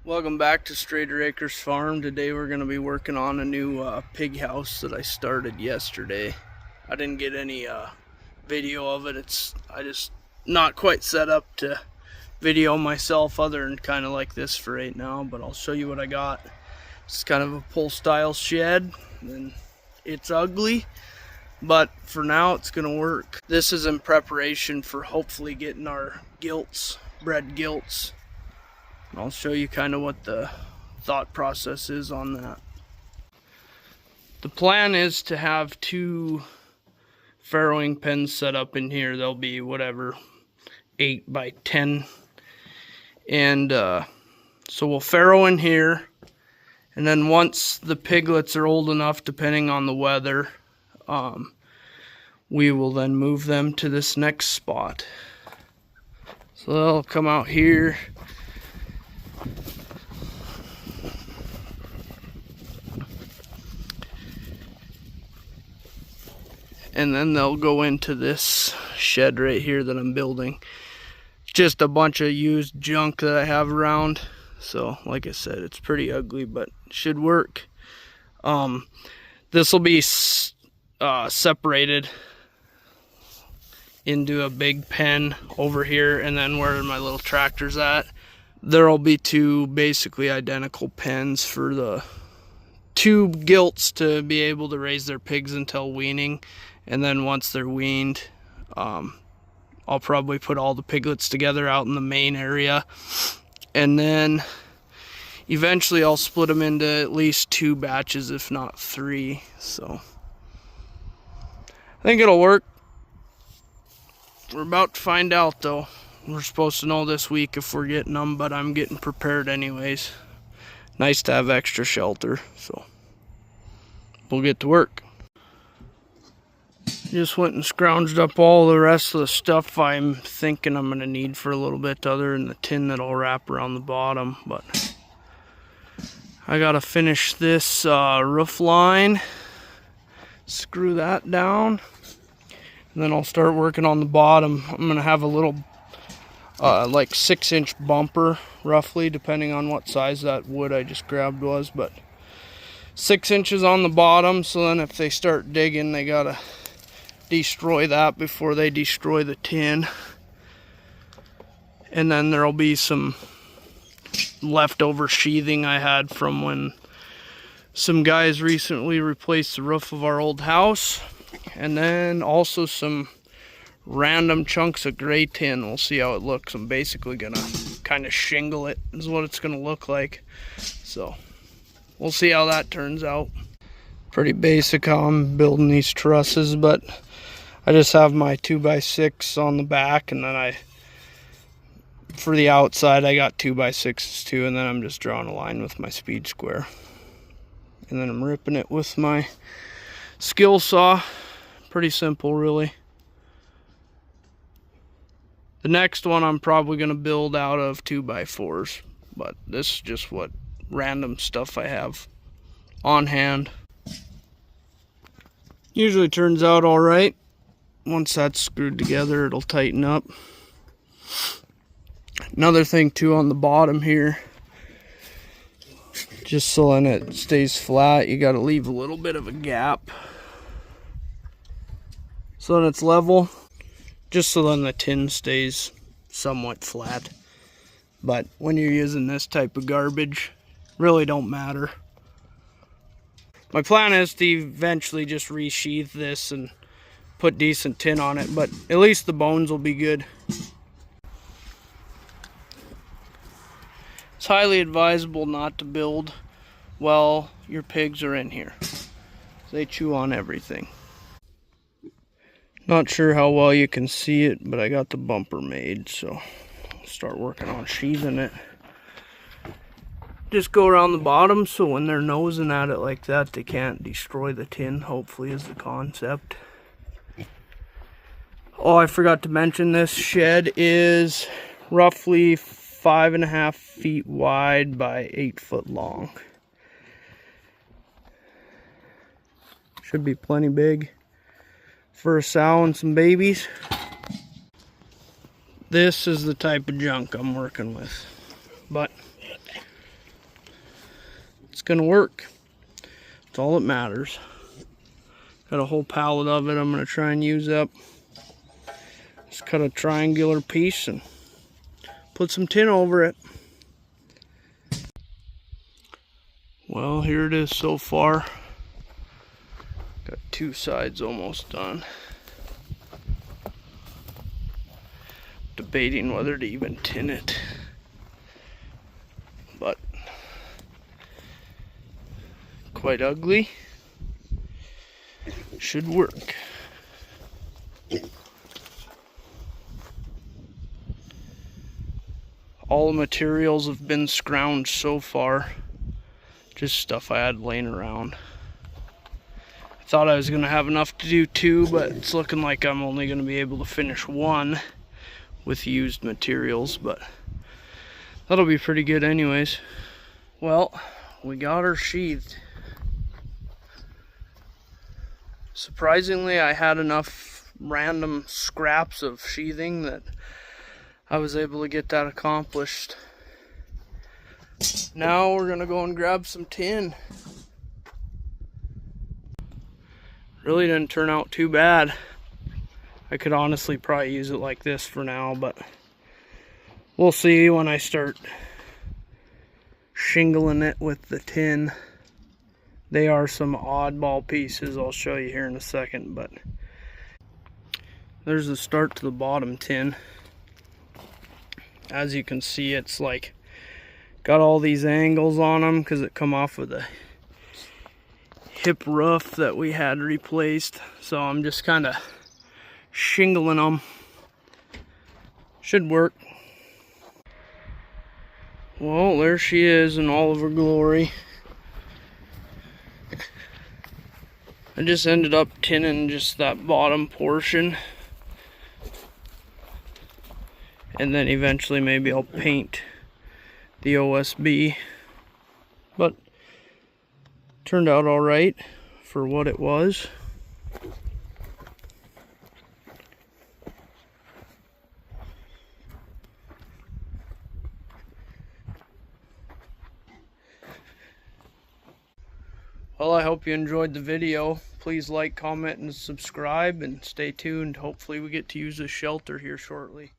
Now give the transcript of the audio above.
Welcome back to Strader Acres Farm. Today we're going to be working on a new pig house that I started yesterday. I didn't get any video of it. I just not quite set up to video myself other than kind of like this for right now, but I'll show you what I got. It's kind of a pull style shed and it's ugly, but for now it's going to work. This is in preparation for hopefully getting our bred gilts. I'll show you kind of what the thought process is on that. The plan is to have two farrowing pens set up in here. They'll be whatever, 8 by 10. And so we'll farrow in here. And then once the piglets are old enough, depending on the weather, we will then move them to this next spot. So they'll come out here. And then they'll go into this shed right here that I'm building. Just a bunch of used junk that I have around. So, like I said, it's pretty ugly, but it should work. This will be separated into a big pen over here, and then where my little tractor's at, there'll be two basically identical pens for the two gilts to be able to raise their pigs until weaning. And then once they're weaned, I'll probably put all the piglets together out in the main area. And then eventually I'll split them into at least 2 batches, if not 3. So I think it'll work. We're about to find out though. We're supposed to know this week if we're getting them, but I'm getting prepared anyways. Nice to have extra shelter, so we'll get to work. Just went and scrounged up all the rest of the stuff I'm thinking I'm going to need for a little bit, other than the tin that I'll wrap around the bottom. But I got to finish this roof line, screw that down, and then I'll start working on the bottom. I'm going to have a little like 6-inch bumper, roughly, depending on what size that wood I just grabbed was, but 6 inches on the bottom, so then if they start digging, they got to destroy that before they destroy the tin. And then there'll be some leftover sheathing I had from when some guys recently replaced the roof of our old house, and then also some random chunks of gray tin. We'll see how it looks. I'm basically gonna kind of shingle it, is what it's gonna look like. So we'll see how that turns out. Pretty basic how I'm building these trusses, but I just have my 2x6 on the back, and then for the outside I got 2x6s too, and then I'm just drawing a line with my speed square, and then I'm ripping it with my skill saw. Pretty simple, really. The next one I'm probably going to build out of 2x4s, but this is just what random stuff I have on hand. Usually turns out all right. Once that's screwed together, it'll tighten up. Another thing too, on the bottom here, just so then it stays flat, you got to leave a little bit of a gap so then it's level, just so then the tin stays somewhat flat. But when you're using this type of garbage, really don't matter. My plan is to eventually just resheath this and put decent tin on it, but at least the bones will be good. It's highly advisable not to build while your pigs are in here. They chew on everything. Not sure how well you can see it, but I got the bumper made, so I'll start working on sheathing it. Just go around the bottom so when they're nosing at it like that, they can't destroy the tin, hopefully, is the concept. Oh, I forgot to mention, this shed is roughly 5.5 feet wide by 8 foot long. Should be plenty big for a sow and some babies. This is the type of junk I'm working with. But gonna work. That's all that matters. Got a whole pallet of it I'm gonna try and use up. Just cut a triangular piece and put some tin over it. Well, here it is so far. Got 2 sides almost done. Debating whether to even tin it. But quite ugly. Should work. All the materials have been scrounged so far. Just stuff I had laying around. I thought I was gonna have enough to do 2, but it's looking like I'm only gonna be able to finish 1 with used materials, but that'll be pretty good anyways. Well, we got her sheathed. Surprisingly, I had enough random scraps of sheathing that I was able to get that accomplished. Now we're gonna go and grab some tin. Really didn't turn out too bad. I could honestly probably use it like this for now, but we'll see when I start shingling it with the tin. They are some oddball pieces, I'll show you here in a second, but there's the start to the bottom tin. As you can see, it's like got all these angles on them because it come off of the hip roof that we had replaced. So I'm just kind of shingling them. Should work. Well, there she is in all of her glory. I just ended up tinning just that bottom portion. And then eventually maybe I'll paint the OSB. But turned out all right for what it was. Well, I hope you enjoyed the video. Please like, comment, and subscribe, and stay tuned. Hopefully we get to use this shelter here shortly.